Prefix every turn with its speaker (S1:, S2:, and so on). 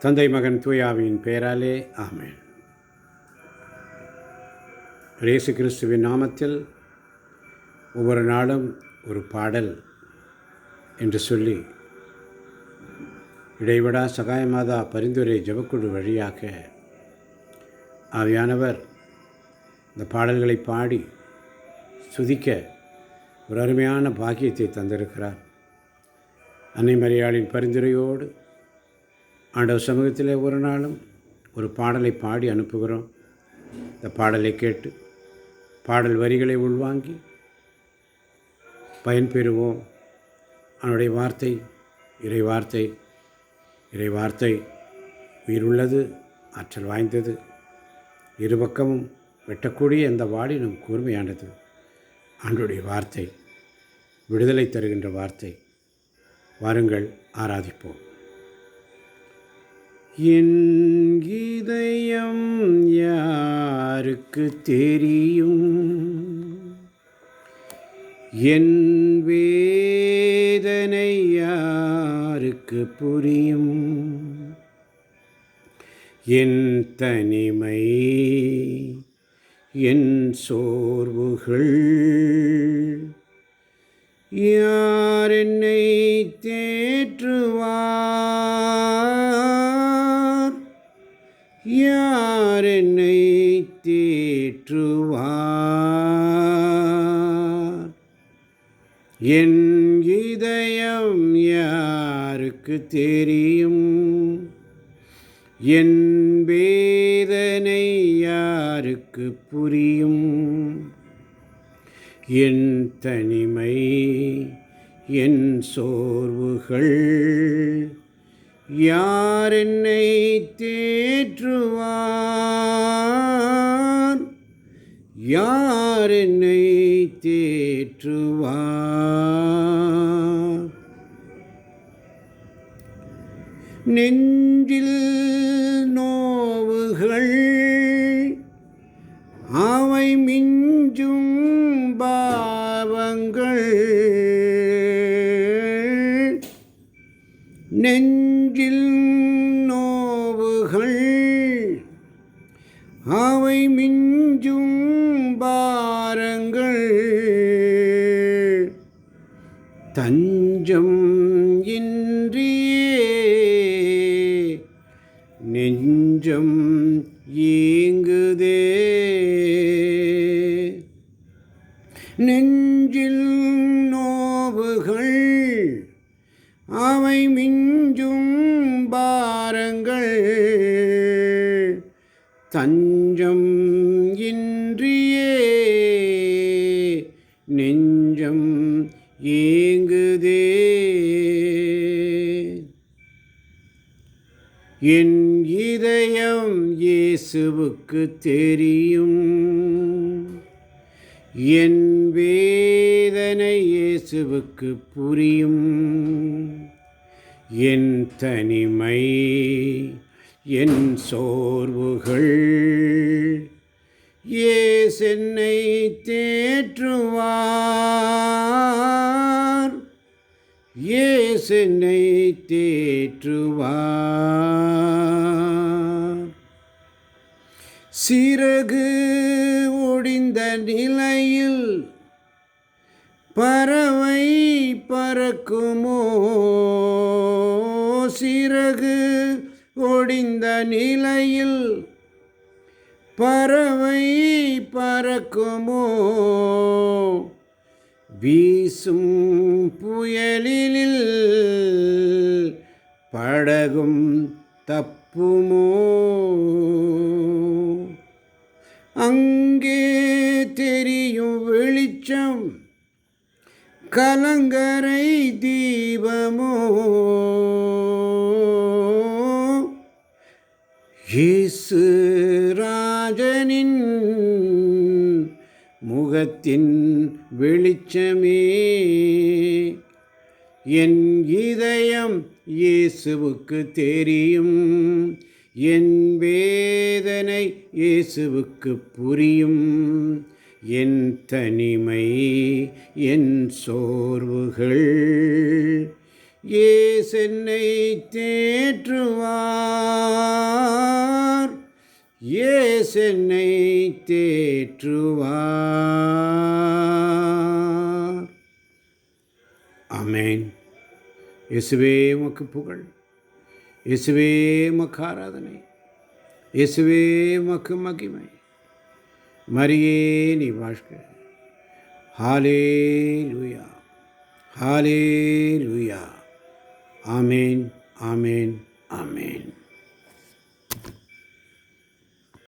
S1: தந்தை மகன் தூயாவின் பெயராலே ஆமென். இயேசு கிறிஸ்துவின் நாமத்தில் ஒவ்வொரு நாளும் ஒரு பாடல் என்று சொல்லி இடைவிடா சகாயமாதா பரிந்துரை ஜெபக்குழு வழியாக ஆவியானவர் இந்த பாடல்களை பாடி துதிக்க ஒரு அருமையான பாக்கியத்தை தந்திருக்கிறார். அன்னை மரியாளின் பரிந்துரையோடு ஆண்டவர் சமூகத்தில் ஒரு நாளும் ஒரு பாடலை பாடி அனுப்புகிறோம். இந்த பாடலை கேட்டு பாடல் வரிகளை உள்வாங்கி பயன்பெறுவோம். அவனுடைய வார்த்தை இறை வார்த்தை உயிருள்ளது, ஆற்றல் வாய்ந்தது, இருபக்கமும் வெட்டக்கூடிய இந்த வாளினும் கூர்மையானது. ஆண்டவருடைய வார்த்தை விடுதலை தருகின்ற வார்த்தை. வாருங்கள் ஆராதிப்போம். என் இதயம் யாருக்கு தெரியும், என் வேதனை யாருக்கு புரியும், என் தனிமை என் சோர்வுகள் யார் என்னை தேற்றுவார், யார் என்னை தேற்றுவார். என் இதயம் யாருக்கு தெரியும், என் வேதனை யாருக்கு புரியும், என் தனிமை என் சோர்வுகள் யார் என்னை தேற்றுவார், யார் என்னை தேற்றுவார். நெஞ்சில் நோவுகள் அவை மிஞ்சும் பாவங்கள், நெஞ்சில் நோவுகள் அவை மிஞ்சும் பாரங்கள், தஞ்சம் இன்றியே நெஞ்சம் ஏங்குதே. நெஞ்சில் நோவுகள் அவை மிஞ்சும் பாரங்கள், தஞ்சம் இன்றியே நெஞ்சம் ஏங்குதே. என் இதயம் இயேசுவுக்கு தெரியும், என் வேதனை இயேசுவுக்கு புரியும், என் தனிமை என் சோர்வுகள் இயேசு என்னை தேற்றுவார், இயேசு என்னை தேற்றுவார். சிறகு ஒடிந்த நிலையில் பறவை பறக்குமோ, சிறகு ஒடிந்த நிலையில் பறவை பறக்குமோ, வீசும் புயலில் படகும் தப்புமோ, அங்கே தெரியும் வெளிச்சம் கலங்கரை தீபமோ, இயேசு ராஜனின் முகத்தின் வெளிச்சமே. என் இதயம் இயேசுவுக்கு தெரியும், என் வேதனை இயேசுவுக்கு புரியும், என் தனிமை என் சோர்வுகள் என்னை தேற்றுவார், என்னை தேற்றுவார். ஆமென். இயேசுவே உமக்கு புகழ், இயேசுவே உமக்கு ஆராதனை, இயேசுவே உமக்கு மகிமை. மரியே நீ வாழ்க. ஹalleluya, ஹalleluya. ஆமென், ஆமென், ஆமென்.